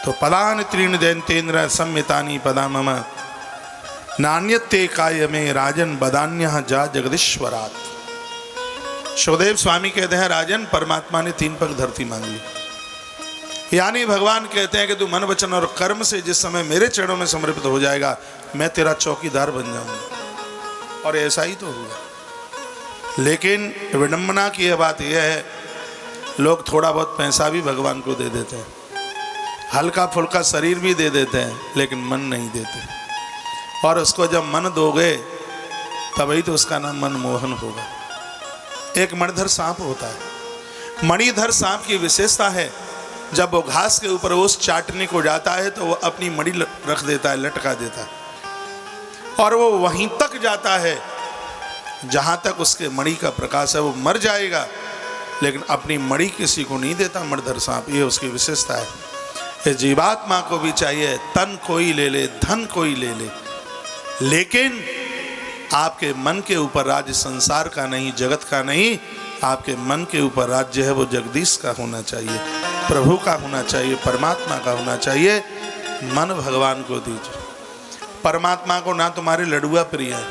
तो पदानि त्रीणि दैन्तेन्द्र संमितानि पदा मम नान्यते काय में राजन बदान्यः जा जगदीश्वरात्। सुखदेव स्वामी कहते हैं राजन परमात्मा ने 3 पग धरती मांग ली, यानी भगवान कहते हैं कि तू मन वचन और कर्म से जिस समय मेरे चरणों में समर्पित हो जाएगा मैं तेरा चौकीदार बन जाऊंगा। और ऐसा ही तो हुआ। लेकिन विडंबना की यह बात यह है, लोग थोड़ा बहुत पैसा भी भगवान को दे देते हैं, हल्का फुल्का शरीर भी दे देते हैं, लेकिन मन नहीं देते। और उसको जब मन दोगे तभी तो उसका नाम मनमोहन होगा। एक मणिधर सांप होता है। मणिधर सांप की विशेषता है, जब वो घास के ऊपर ओस चाटने को जाता है तो वो अपनी मणि रख देता है, लटका देता है, और वो वहीं तक जाता है जहां तक उसके मणि का प्रकाश है। वो मर जाएगा लेकिन अपनी मणि किसी को नहीं देता मणिधर सांप, ये उसकी विशेषता है। ये जीवात्मा को भी चाहिए, तन कोई ले ले, धन कोई ले ले, लेकिन आपके मन के ऊपर राज्य संसार का नहीं, जगत का नहीं, आपके मन के ऊपर राज्य है वो जगदीश का होना चाहिए, प्रभु का होना चाहिए, परमात्मा का होना चाहिए। मन भगवान को दीजिए। परमात्मा को ना तुम्हारे लडुआ प्रिय है,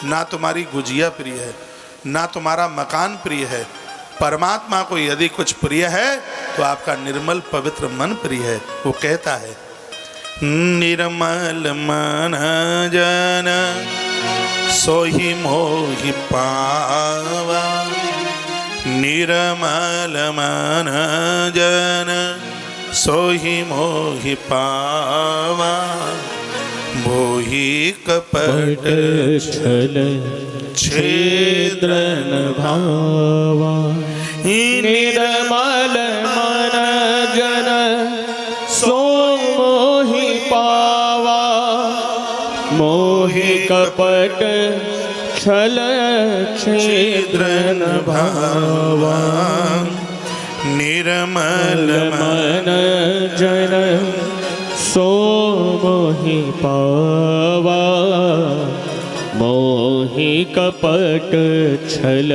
ना तुम्हारी गुजिया प्रिय है, ना तुम्हारा मकान प्रिय है। परमात्मा को यदि कुछ प्रिय है तो आपका निर्मल पवित्र मन प्रिय है। वो कहता है निर्मल मन जन सोहि मोहि पावा, निर्मल मन जन सोहि मोहि पावा, मोहि कपट छल छेद्र न भावा, निर्मल मन जन सो मोहि पावा, मोहि कपट छल छेद्र न भावा, निर्मल मन जन सो मोहि पावा, मोहि कपट छल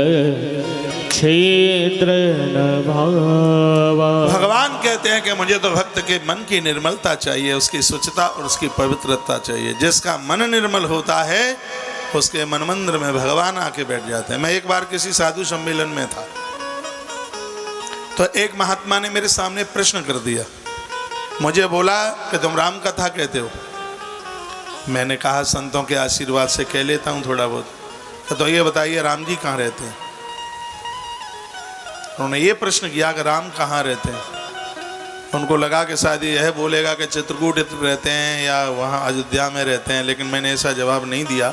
छेद्र न भावा। भगवान कहते हैं कि मुझे तो भक्त के मन की निर्मलता चाहिए, उसकी स्वच्छता और उसकी पवित्रता चाहिए। जिसका मन निर्मल होता है उसके मन मंदिर में भगवान आके बैठ जाते हैं। मैं एक बार किसी साधु सम्मेलन में था तो एक महात्मा ने मेरे सामने प्रश्न कर दिया, मुझे बोला कि तुम राम कथा कहते हो। मैंने कहा संतों के आशीर्वाद से कह लेता हूँ थोड़ा बहुत। तो ये बताइए राम जी कहाँ रहते हैं? उन्होंने ये प्रश्न किया कि राम कहाँ रहते हैं। उनको लगा कि शायद यह बोलेगा कि चित्रकूट रहते हैं या वहाँ अयोध्या में रहते हैं, लेकिन मैंने ऐसा जवाब नहीं दिया।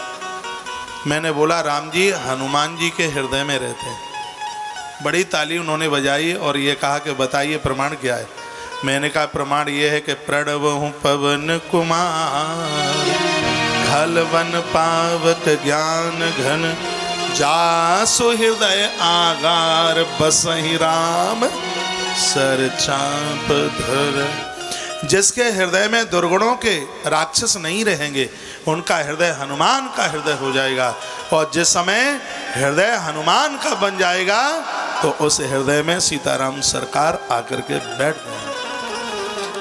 मैंने बोला राम जी हनुमान जी के हृदय में रहते हैं। बड़ी ताली उन्होंने बजाई और ये कहा कि बताइए प्रमाण क्या है। मैंने कहा प्रमाण ये है कि प्रणवहु पवन कुमार, खल वन पावक ज्ञान घन, जासु हृदय आगार, बसहि राम सर चाप धर। जिसके हृदय में दुर्गुणों के राक्षस नहीं रहेंगे उनका हृदय हनुमान का हृदय हो जाएगा, और जिस समय हृदय हनुमान का बन जाएगा तो उस हृदय में सीताराम सरकार आकर के बैठ जाएंगे।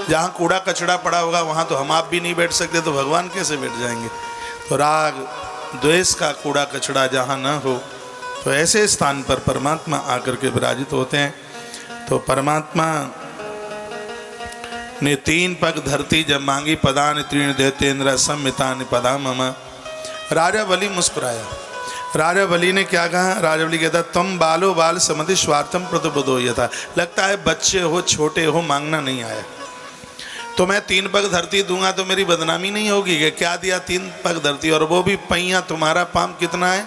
जहाँ कूड़ा कचड़ा पड़ा होगा वहाँ तो हम आप भी नहीं बैठ सकते, तो भगवान कैसे बैठ जाएंगे। तो राग द्वेष का कूड़ा कचड़ा जहाँ न हो तो ऐसे स्थान पर परमात्मा आकर के विराजित होते हैं। तो परमात्मा ने 3 पग धरती जब मांगी, पदानि त्रीणि दैतेन्द्र संमितानि पदा मम। राजा बलि मुस्कुराया। राजा बलि ने क्या कहा? राजा बलि कहता तुम बालो बाल समति स्वार्थम प्रतिबुद्धो यथा। लगता है बच्चे हो, छोटे हो, मांगना नहीं आया। तो मैं 3 पग धरती दूंगा तो मेरी बदनामी नहीं होगी कि क्या दिया 3 पग धरती, और वो भी पैया। तुम्हारा पाम कितना है?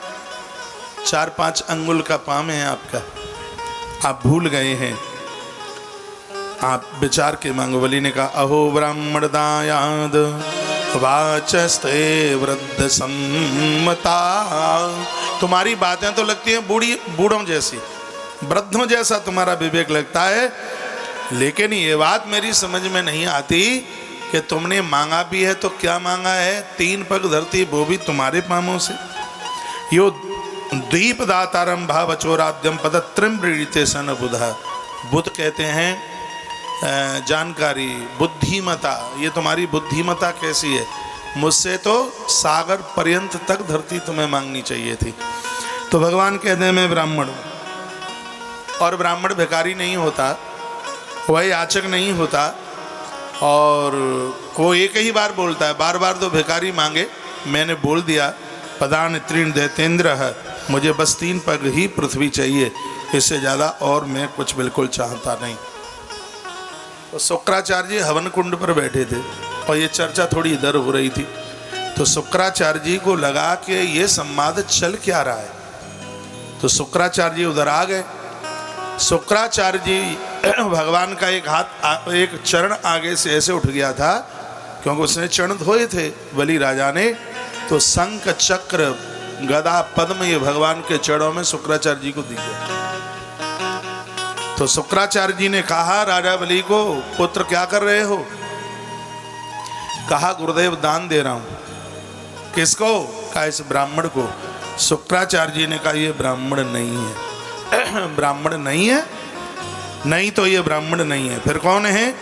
4-5 अंगुल का पाम है आपका, आप भूल गए हैं। आप विचार के मांगो। बलि ने कहा अहो ब्राह्मण दायाद वाचस्ते वृद्ध सम्मता। तुम्हारी बातें तो लगती हैं बूढ़ों जैसी, वृद्धों जैसा तुम्हारा विवेक लगता है, लेकिन ये बात मेरी समझ में नहीं आती कि तुमने मांगा भी है तो क्या मांगा है। 3 पग धरती, वो भी तुम्हारे पामों से। यो दीप दातारम भाव चोराद्यम पद त्रिम प्रीड़िते सन बुधा। बुद्ध कहते हैं जानकारी, बुद्धिमता, ये तुम्हारी बुद्धिमता कैसी है? मुझसे तो सागर पर्यंत तक धरती तुम्हें मांगनी चाहिए थी। तो भगवान कहते हैं मैं ब्राह्मण हूँ, और ब्राह्मण भिखारी नहीं होता, वह याचक नहीं होता, और वो एक ही बार बोलता है, बार बार तो भिखारी मांगे। मैंने बोल दिया पदान तृण दैतेंद्र है, मुझे बस 3 पग ही पृथ्वी चाहिए, इससे ज़्यादा और मैं कुछ बिल्कुल चाहता नहीं। तो शुक्राचार्य जी हवन कुंड पर बैठे थे और ये चर्चा थोड़ी इधर हो रही थी। तो शुक्राचार्य जी को लगा कि ये संवाद चल क्या रहा है, तो शुक्राचार्य जी उधर आ गए। शुक्राचार्य जी भगवान का एक चरण आगे से ऐसे उठ गया था, क्योंकि उसने चरण धोए थे बलि राजा ने। तो शंख चक्र गदा पद्म ये भगवान के चरणों में शुक्राचार्य जी को दिए। तो शुक्राचार्य जी ने कहा राजा बलि को, पुत्र क्या कर रहे हो? कहा गुरुदेव दान दे रहा हूं। किसको? कहा इस ब्राह्मण को। शुक्राचार्य जी ने कहा ये ब्राह्मण नहीं है। ब्राह्मण नहीं है? नहीं तो ये ब्राह्मण नहीं है, फिर कौन है?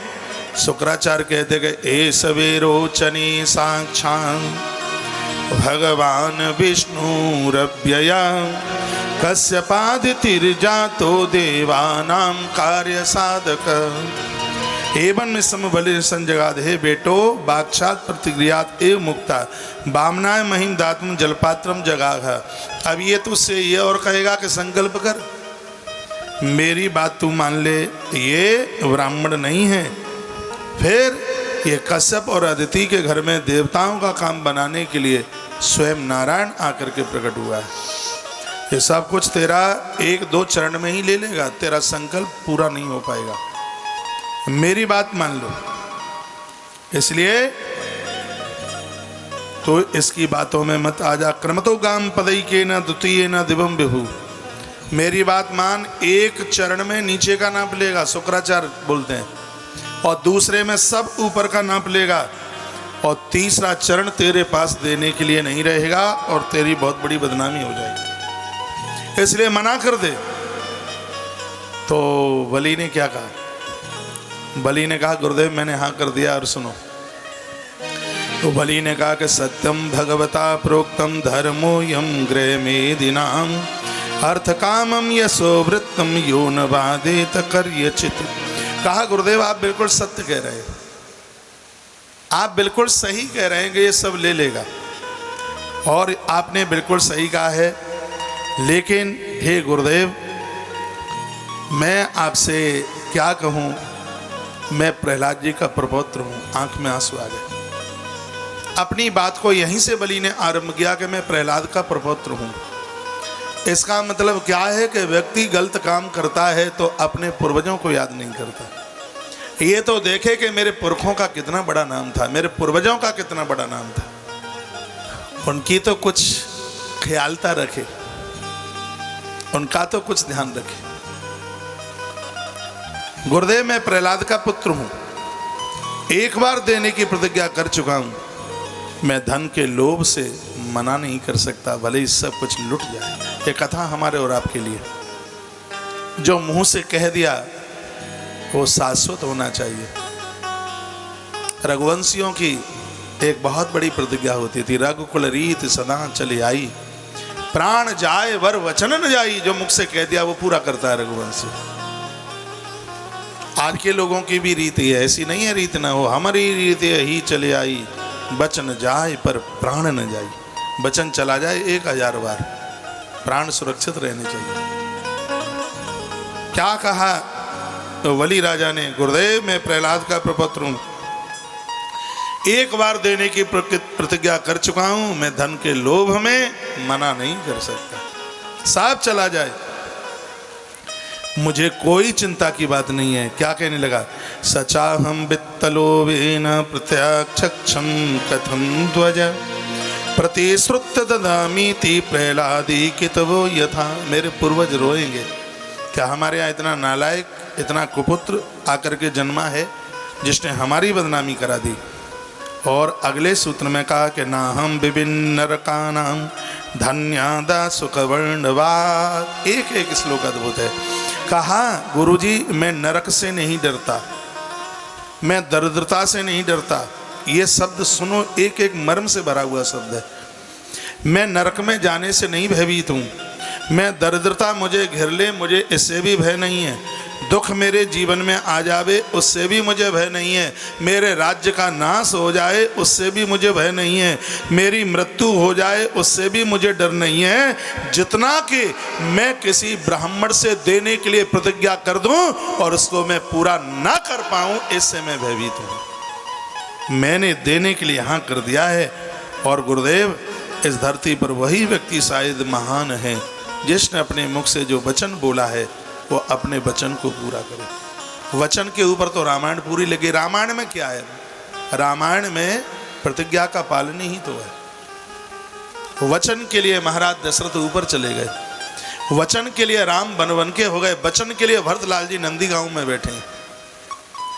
शुक्राचार्य कहते कि ए सवेरोचने साक्षात् भगवान विष्णु रव्यया कश्यपादितिर्जातो देवानां कार्य साधक एवं समबलि संजगाद। हे बेटो वाक्षात प्रतिक्रियात एव मुक्ता बामनाय महिम दातुम जलपात्रम जगाह। अब ये तुझसे ये और कहेगा कि संकल्प कर, मेरी बात तू मान ले, ये ब्राह्मण नहीं है। फिर ये कश्यप और अदिति के घर में देवताओं का काम बनाने के लिए स्वयं नारायण आकर के प्रकट हुआ है। ये सब कुछ तेरा 1-2 चरण में ही ले लेगा, तेरा संकल्प पूरा नहीं हो पाएगा, मेरी बात मान लो। इसलिए तो इसकी बातों में मत आ जा। क्रमतो गाम पदई के न द्वितीय न दिवम विभु, मेरी बात मान। एक चरण में नीचे का नाप लेगा, शुक्राचार्य बोलते हैं, और दूसरे में सब ऊपर का नाप लेगा, और तीसरा चरण तेरे पास देने के लिए नहीं रहेगा और तेरी बहुत बड़ी बदनामी हो जाएगी, इसलिए मना कर दे। तो बलि ने क्या कहा? बलि ने कहा गुरुदेव मैंने हाँ कर दिया, और सुनो। तो बलि ने कहा कि सत्यम भगवता प्रोक्तम धर्मो यम गृह मेदिनाम अर्थ कामम यशो वृत्तम यो न बाधेत कर्य चित्र। कहा गुरुदेव आप बिल्कुल सत्य कह रहे हैं, आप बिल्कुल सही कह रहे हैं कि ये सब ले लेगा, और आपने बिल्कुल सही कहा है। लेकिन हे गुरुदेव मैं आपसे क्या कहूँ, मैं प्रहलाद जी का प्रपौत्र हूँ। आंख में आंसू आ गए। अपनी बात को यहीं से बलि ने आरंभ किया कि मैं प्रहलाद का प्रपौत्र हूँ। इसका मतलब क्या है कि व्यक्ति गलत काम करता है तो अपने पूर्वजों को याद नहीं करता। ये तो देखे कि मेरे पुरखों का कितना बड़ा नाम था, मेरे पूर्वजों का कितना बड़ा नाम था, उनकी तो कुछ ख्यालता रखे, उनका तो कुछ ध्यान रखे। गुरुदेव मैं प्रहलाद का पुत्र हूं, एक बार देने की प्रतिज्ञा कर चुका हूं, मैं धन के लोभ से मना नहीं कर सकता, भले ही सब कुछ लुट जाए। ये कथा हमारे और आपके लिए, जो मुंह से कह दिया वो शाश्वत होना चाहिए। रघुवंशियों की एक बहुत बड़ी प्रतिज्ञा होती थी, रघुकुल रीत सदा चले आई, प्राण जाए वर वचन न जाई। जो मुख से कह दिया वो पूरा करता है रघुवंशी। आज के लोगों की भी रीत है, ऐसी नहीं है रीत ना हो, हमारी रीत ही चले आई, वचन जाए पर प्राण न जाई। वचन चला जाए 1000 बार, प्राण सुरक्षित रहने चाहिए। क्या कहा तो बलि राजा ने, गुरुदेव मैं प्रहलाद का प्रपौत्र हूं, एक बार देने की प्रतिज्ञा कर चुका हूं, मैं धन के लोभ में मना नहीं कर सकता, साफ चला जाए, मुझे कोई चिंता की बात नहीं है। क्या कहने लगा? सचाहम वित्तलोभेन प्रत्यक्षम कथम ध्वज प्रतिश्रुत ददामीति प्रहलादी कितवो यथा। मेरे पूर्वज रोएंगे, क्या हमारे यहाँ इतना नालायक, इतना कुपुत्र आकर के जन्मा है जिसने हमारी बदनामी करा दी। और अगले सूत्र में कहा कि ना हम विभिन्न नरकानाम धन्यादा सुखवर्णवाद। एक एक श्लोक अद्भुत है। कहा गुरुजी मैं नरक से नहीं डरता, मैं दरिद्रता से नहीं डरता। ये शब्द सुनो, एक एक मर्म से भरा हुआ शब्द है। मैं नरक में जाने से नहीं भयभीत हूँ। मैं दरिद्रता मुझे घेर ले, मुझे इससे भी भय नहीं है। दुख मेरे जीवन में आ जावे, उससे भी मुझे भय नहीं है। मेरे राज्य का नाश हो जाए, उससे भी मुझे भय नहीं है। मेरी मृत्यु हो जाए, उससे भी मुझे डर नहीं है। जितना कि मैं किसी ब्राह्मण से देने के लिए प्रतिज्ञा कर दूं और उसको मैं पूरा ना कर पाऊं, इससे मैं भयभीत हूं। मैंने देने के लिए हाँ कर दिया है। और गुरुदेव, इस धरती पर वही व्यक्ति शायद महान है जिसने अपने मुख से जो वचन बोला है वो अपने वचन को पूरा करे। वचन के ऊपर तो रामायण पूरी लगी। रामायण में क्या है? रामायण में प्रतिज्ञा का पालन ही तो है। वचन के लिए महाराज दशरथ ऊपर चले गए, वचन के लिए राम वन के हो गए, वचन के लिए भरतलाल जी नंदी गांव में बैठे,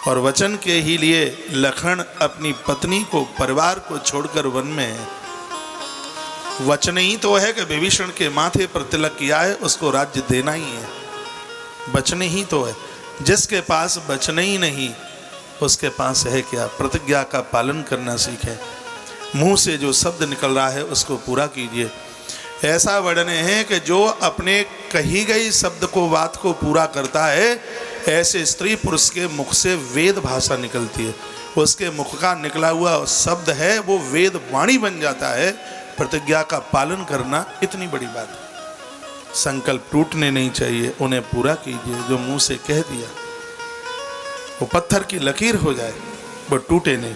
और वचन के ही लिए लखन अपनी पत्नी को, परिवार को छोड़कर वन में है। वचन ही तो है कि विभीषण के माथे पर तिलक किया है, उसको राज्य देना ही है। वचन ही तो है। जिसके पास वचन ही नहीं, उसके पास है क्या? प्रतिज्ञा का पालन करना सीखें। मुंह से जो शब्द निकल रहा है उसको पूरा कीजिए। ऐसा वर्णन है कि जो अपने कही गई शब्द को, बात को पूरा करता है, ऐसे स्त्री पुरुष के मुख से वेद भाषा निकलती है। उसके मुख का निकला हुआ शब्द है वो वेद वाणी बन जाता है। प्रतिज्ञा का पालन करना इतनी बड़ी बात है। संकल्प टूटने नहीं चाहिए, उन्हें पूरा कीजिए। जो मुंह से कह दिया वो पत्थर की लकीर हो जाए, वो टूटे नहीं।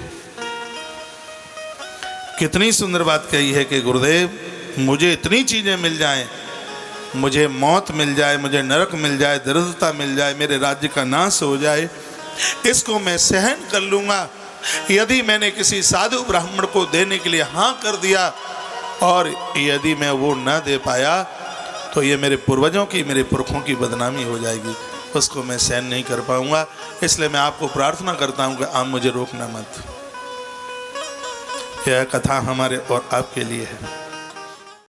कितनी सुंदर बात कही है कि गुरुदेव, मुझे इतनी चीजें मिल जाएं, मुझे मौत मिल जाए, मुझे नरक मिल जाए, दरिद्रता मिल जाए, मेरे राज्य का नाश हो जाए, इसको मैं सहन कर लूंगा। यदि मैंने किसी साधु ब्राह्मण को देने के लिए हाँ कर दिया और यदि मैं वो न दे पाया तो ये मेरे पूर्वजों की, मेरे पुरखों की बदनामी हो जाएगी, उसको मैं सहन नहीं कर पाऊंगा। इसलिए मैं आपको प्रार्थना करता हूं कि आप मुझे रोकना मत। यह कथा हमारे और आपके लिए है।